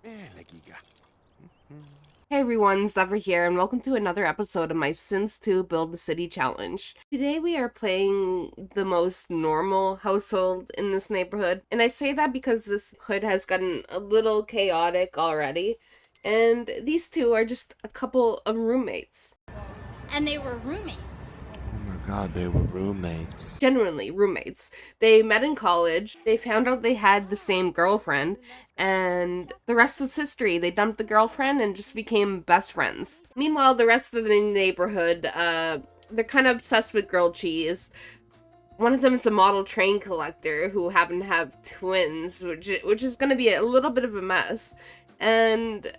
Hey everyone, Zephyr here, and welcome to another episode of my Sims 2 Build the City Challenge. Today we are playing the most normal household in this neighborhood, and I say that because this hood has gotten a little chaotic already, and these two are just a couple of roommates. And they were roommates. Oh my god, they were roommates. Genuinely roommates. They met in college, they found out they had the same girlfriend, and the rest was history. They dumped the girlfriend and just became best friends. Meanwhile, the rest of the neighborhood, they're kind of obsessed with grilled cheese. One of them is a model train collector who happen to have twins, which is going to be a little bit of a mess. And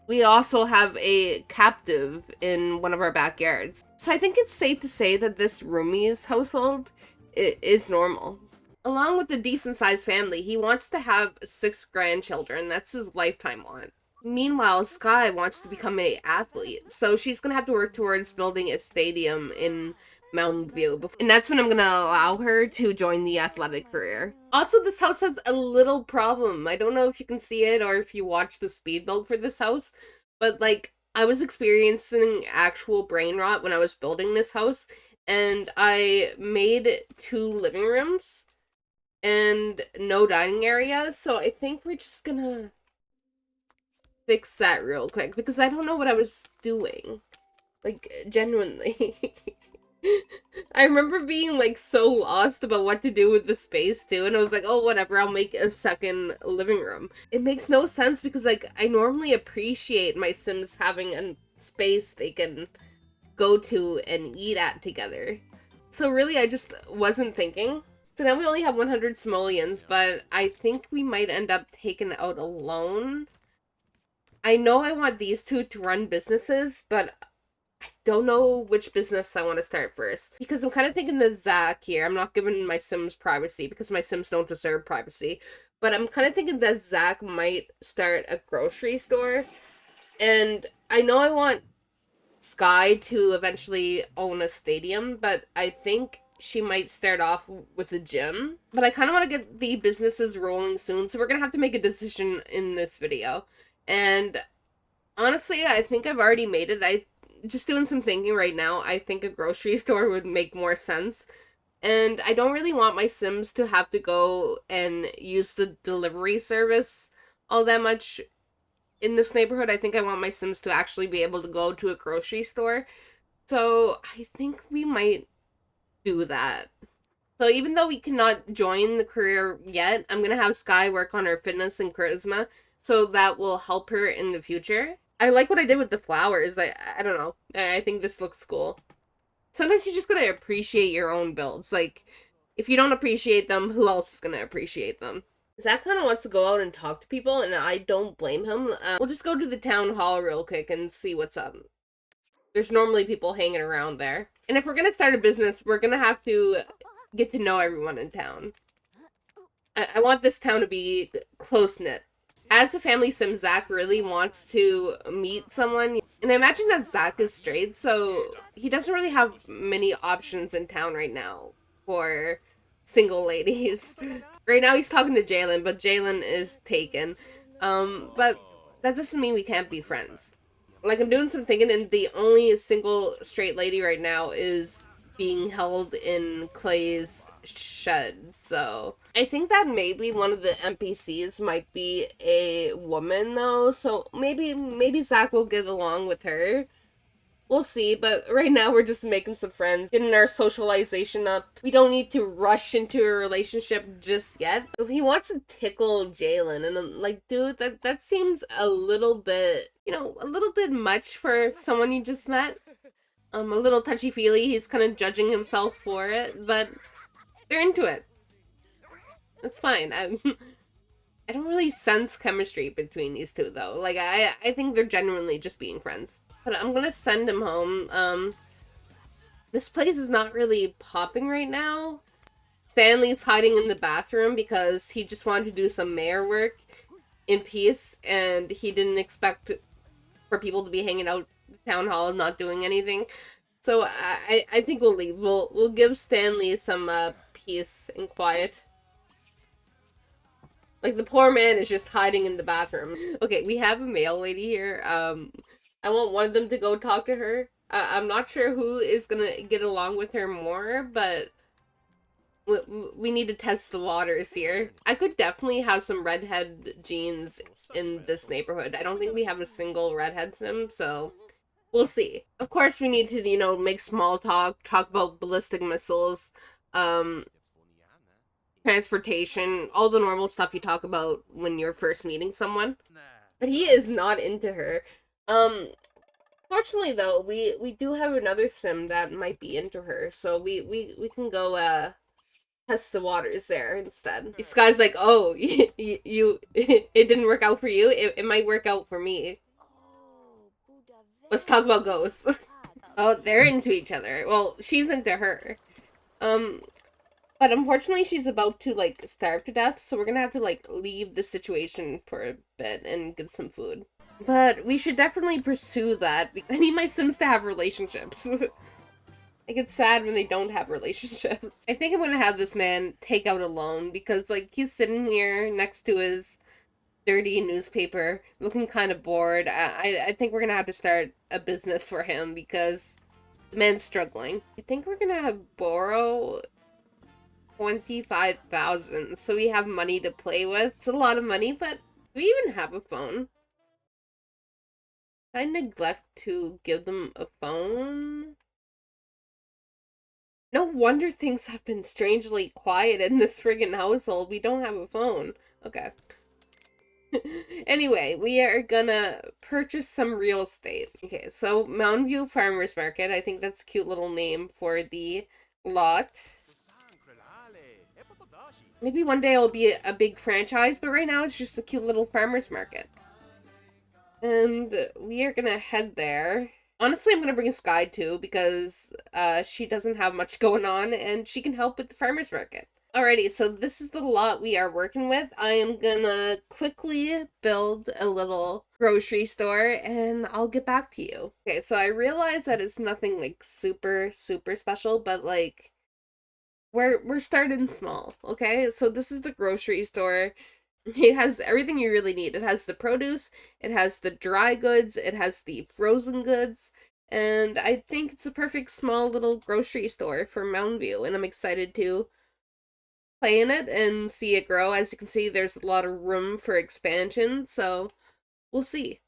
we also have a captive in one of our backyards. So I think it's safe to say that this roomie's household is normal. Along with a decent-sized family, he wants to have 6 grandchildren. That's his lifetime want. Meanwhile, Sky wants to become an athlete, so she's gonna have to work towards building a stadium in Mountainview, and that's when I'm gonna allow her to join the athletic career. Also, this house has a little problem. I don't know if you can see it or if you watch the speed build for this house, but like, I was experiencing actual brain rot when I was building this house, and I made 2 living rooms and no dining area, so I think we're just gonna fix that real quick, because I don't know what I was doing. Like, genuinely. I remember being, like, so lost about what to do with the space, too, and I was like, oh, whatever, I'll make a second living room. It makes no sense, because, like, I normally appreciate my Sims having a space they can go to and eat at together. So really, I just wasn't thinking. So now we only have 100 simoleons, but I think we might end up taking out a loan. I know I want these two to run businesses, but I don't know which business I want to start first. Because I'm kind of thinking the BACC here. I'm not giving my Sims privacy because my Sims don't deserve privacy. But I'm kind of thinking that BACC might start a grocery store. And I know I want Sky to eventually own a stadium, but I think she might start off with a gym. But I kind of want to get the businesses rolling soon, so we're going to have to make a decision in this video. And honestly, I think I've already made it. I just doing some thinking right now. I think a grocery store would make more sense. And I don't really want my Sims to have to go and use the delivery service all that much in this neighborhood. I think I want my Sims to actually be able to go to a grocery store. So I think we might do that. So even though we cannot join the career yet, I'm going to have Sky work on her fitness and charisma, so that will help her in the future. I like what I did with the flowers. I don't know. I think this looks cool. Sometimes you just gotta appreciate your own builds. Like, if you don't appreciate them, who else is gonna appreciate them? Zach kind of wants to go out and talk to people, and I don't blame him. We'll just go to the town hall real quick and see what's up. There's normally people hanging around there. And if we're gonna start a business, we're gonna have to get to know everyone in town. I want this town to be close-knit. As a family sim, Zach really wants to meet someone. And I imagine that Zach is straight, so he doesn't really have many options in town right now for single ladies. Right now he's talking to Jalen, but Jalen is taken. But that doesn't mean we can't be friends. Like, I'm doing some thinking, and the only single straight lady right now is being held in Clay's shed, so I think that maybe one of the NPCs might be a woman, though, so maybe Zach will get along with her. We'll see, but right now we're just making some friends, getting our socialization up. We don't need to rush into a relationship just yet. If he wants to tickle Jalen, and I'm like, dude, that seems a little bit, a little bit much for someone you just met. A little touchy-feely. He's kind of judging himself for it, but they're into it. That's fine. I don't really sense chemistry between these two, though. Like, I think they're genuinely just being friends. But I'm gonna send him home. This place is not really popping right now. Stanley's hiding in the bathroom because he just wanted to do some mayor work in peace, and he didn't expect for people to be hanging out town hall and not doing anything. So I think we'll leave. We'll give Stanley some peace and quiet. Like, the poor man is just hiding in the bathroom. Okay, we have a mail lady here. I want one of them to go talk to her. I'm not sure who is gonna get along with her more, but we need to test the waters here. I could definitely have some redhead genes in this neighborhood. I don't think we have a single redhead sim, so we'll see. Of course, we need to, make small talk about ballistic missiles, um, transportation, all the normal stuff you talk about when you're first meeting someone. But he is not into her. Um, Fortunately though, we do have another sim that might be into her, so we can go test the waters there instead. This guy's like, oh, it didn't work out for you. It might work out for me. Let's talk about ghosts. Oh, they're into each other. Well, she's into her. Um, but unfortunately, she's about to, like, starve to death, so we're gonna have to, like, leave the situation for a bit and get some food. But we should definitely pursue that. I need my Sims to have relationships. I get sad when they don't have relationships. I think I'm gonna have this man take out a loan because, like, he's sitting here next to his dirty newspaper, looking kind of bored. I think we're gonna have to start a business for him because the man's struggling. I think we're gonna have borrow 25,000 so we have money to play with. It's a lot of money, but do we even have a phone? Did I neglect to give them a phone? No wonder things have been strangely quiet in this friggin' household. We don't have a phone. Okay. Anyway, we are gonna purchase some real estate. Okay, so Mountainview Farmers Market. I think that's a cute little name for the lot. Maybe one day it'll be a big franchise, but right now it's just a cute little farmers market. And we are gonna head there. Honestly, I'm gonna bring Sky too, because she doesn't have much going on, and she can help with the farmer's market. Alrighty, so this is the lot we are working with. I am gonna quickly build a little grocery store, and I'll get back to you. Okay, so I realize that it's nothing, like, super, super special, but, like, we're starting small, okay? So this is the grocery store. It has everything you really need. It has the produce, it has the dry goods, it has the frozen goods, and I think it's a perfect small little grocery store for Mountainview, and I'm excited to play in it and see it grow. As you can see, there's a lot of room for expansion, so we'll see.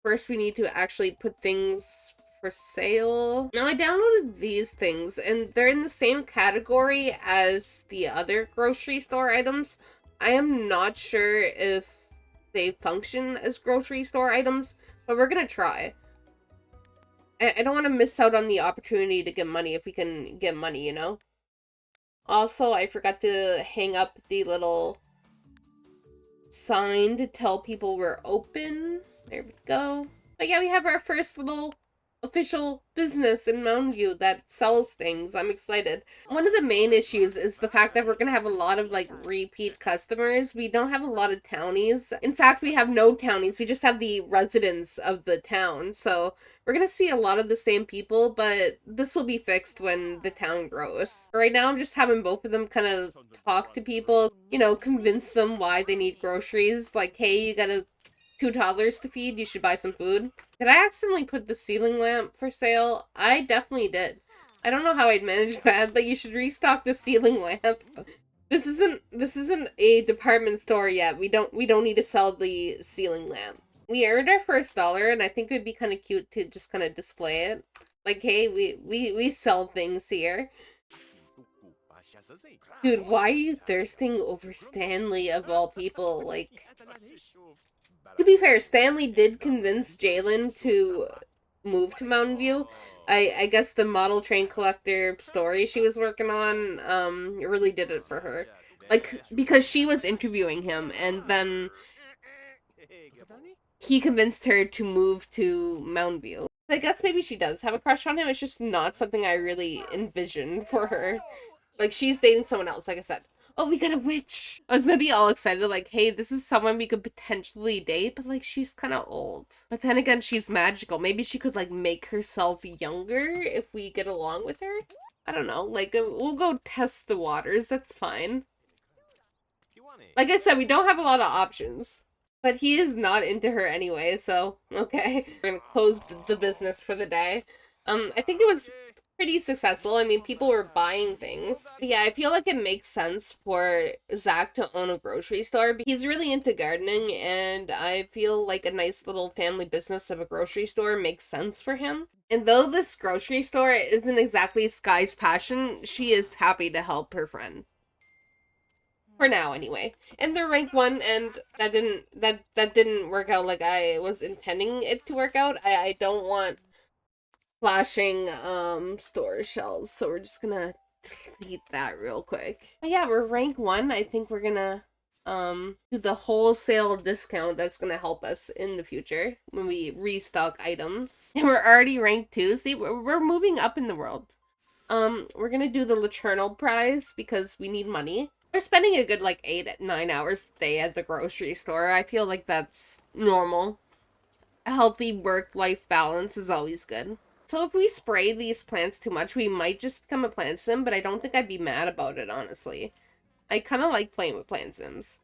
First, we need to actually put things for sale. Now, I downloaded these things, and they're in the same category as the other grocery store items. I am not sure if they function as grocery store items, but we're gonna try. I don't want to miss out on the opportunity to get money if we can get money, you know? Also, I forgot to hang up the little sign to tell people we're open. There we go. But yeah, we have our first little official business in Mountain View that sells things. I'm excited. One of the main issues is the fact that we're gonna have a lot of, like, repeat customers. We don't have a lot of townies. In fact, we have no townies. We just have the residents of the town. So we're gonna see a lot of the same people, but this will be fixed when the town grows. Right now, I'm just having both of them kind of talk to people, convince them why they need groceries. Like, hey, you got two toddlers to feed, you should buy some food. Did I accidentally put the ceiling lamp for sale? I definitely did. I don't know how I'd managed that, but you should restock the ceiling lamp. This isn't a department store yet. We don't need to sell the ceiling lamp. We earned our first dollar, and I think it would be kind of cute to just kind of display it. Like, hey, we sell things here. Dude, why are you thirsting over Stanley of all people? Like, to be fair, Stanley did convince Jalen to move to Mountain View. I guess the model train collector story she was working on, really did it for her. Like, because she was interviewing him, and then he convinced her to move to Mountain View. I guess maybe she does have a crush on him, it's just not something I really envisioned for her. Like, she's dating someone else, like I said. Oh, we got a witch! I was gonna be all excited, like, hey, this is someone we could potentially date, but, like, she's kind of old. But then again, she's magical. Maybe she could, like, make herself younger if we get along with her? I don't know. Like, we'll go test the waters, that's fine. Like I said, we don't have a lot of options. But he is not into her anyway, so okay. We're gonna close the business for the day. I think it was pretty successful. I mean, people were buying things. But yeah, I feel like it makes sense for Zach to own a grocery store. He's really into gardening, and I feel like a nice little family business of a grocery store makes sense for him. And though this grocery store isn't exactly Sky's passion, she is happy to help her friend. For now, anyway. And they're rank 1, and that didn't work out like I was intending it to work out. I don't want flashing store shells, so we're just gonna delete that real quick. But yeah, we're rank 1. I think we're gonna do the wholesale discount that's gonna help us in the future when we restock items. And we're already rank 2. See, we're moving up in the world. We're gonna do the Laternal prize because we need money. We're spending a good, like, 8-9 hours a day at the grocery store. I feel like that's normal. A healthy work-life balance is always good. So if we spray these plants too much, we might just become a PlantSim, but I don't think I'd be mad about it, honestly. I kind of like playing with PlantSims.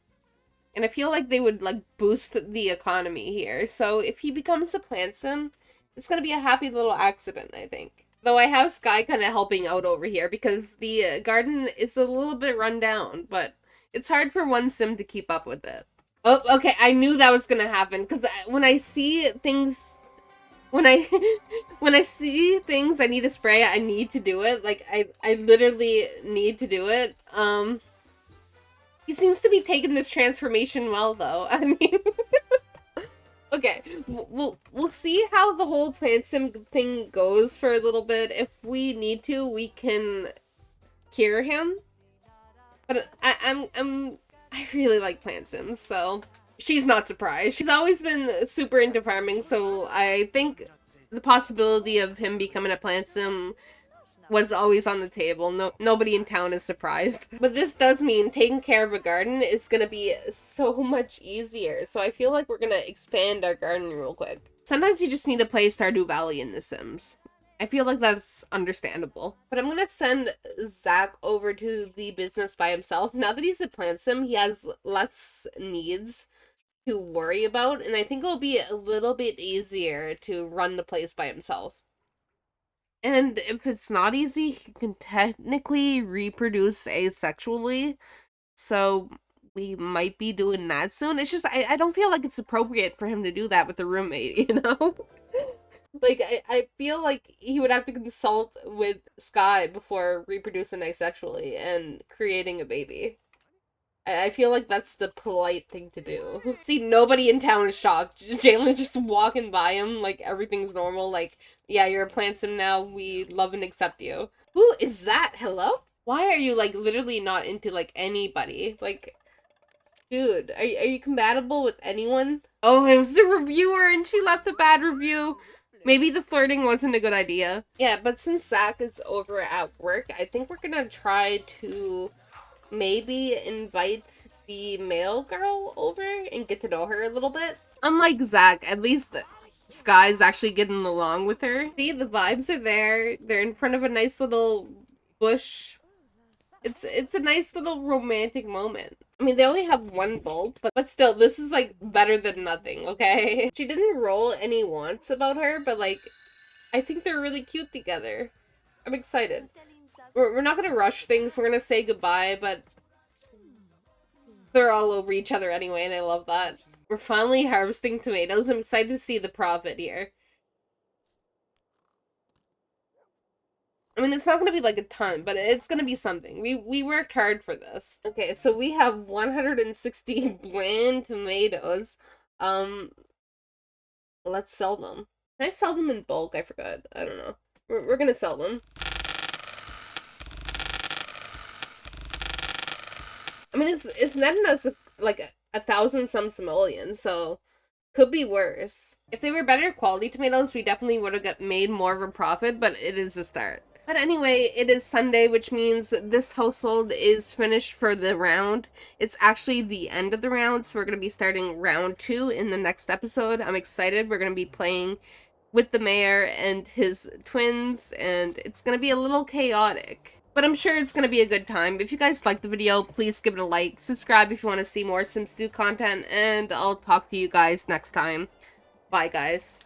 And I feel like they would, like, boost the economy here. So if he becomes a PlantSim, it's gonna be a happy little accident, I think. Though I have Sky kind of helping out over here because the garden is a little bit run down, but it's hard for one sim to keep up with it. Oh, okay, I knew that was gonna happen because when I see things, when I when I see things I need to spray, I need to do it. Like I literally need to do it. He seems to be taking this transformation well, though. I mean. Okay, we'll see how the whole PlantSim thing goes for a little bit. If we need to, we can cure him. But I really like PlantSim, so she's not surprised. She's always been super into farming, so I think the possibility of him becoming a PlantSim was always on the table. Nobody in town is surprised. But this does mean taking care of a garden is gonna be so much easier. So I feel like we're gonna expand our garden real quick. Sometimes you just need to play Stardew Valley in The Sims. I feel like that's understandable. But I'm gonna send Zach over to the business by himself. Now that he's a PlantSim, he has less needs to worry about, and I think it'll be a little bit easier to run the place by himself. And if it's not easy, he can technically reproduce asexually. So we might be doing that soon. It's just, I don't feel like it's appropriate for him to do that with a roommate, you know? Like, I feel like he would have to consult with Sky before reproducing asexually and creating a baby. I feel like that's the polite thing to do. See, nobody in town is shocked. Jalen's just walking by him like everything's normal. Like, yeah, you're a PlantSim now. We love and accept you. Who is that? Hello? Why are you, like, literally not into, like, anybody? Like, dude, are you compatible with anyone? Oh, it was the reviewer and she left a bad review. Maybe the flirting wasn't a good idea. Yeah, but since Zach is over at work, I think we're gonna try to maybe invite the male girl over and get to know her a little bit. Unlike Zach, at least Sky's actually getting along with her. See, the vibes are there. They're in front of a nice little bush. It's a nice little romantic moment. I mean, they only have one bolt, but still, this is, like, better than nothing, okay? She didn't roll any wants about her, but, like, I think they're really cute together. I'm excited. We're not gonna rush things, we're gonna say goodbye, but they're all over each other anyway, and I love that. We're finally harvesting tomatoes. I'm excited to see the profit here. I mean, it's not gonna be like a ton, but it's gonna be something. We worked hard for this. Okay, so we have 160 bland tomatoes. Let's sell them. Can I sell them in bulk? I forgot. I don't know. We're gonna sell them. I mean, it's netting us like 1,000 some simoleons, so could be worse. If they were better quality tomatoes, we definitely would have made more of a profit, but it is a start. But anyway, it is Sunday, which means this household is finished for the round. It's actually the end of the round, so we're going to be starting round 2 in the next episode. I'm excited. We're going to be playing with the mayor and his twins, and it's going to be a little chaotic. But I'm sure it's going to be a good time. If you guys like the video, please give it a like. Subscribe if you want to see more Sims 2 content. And I'll talk to you guys next time. Bye, guys.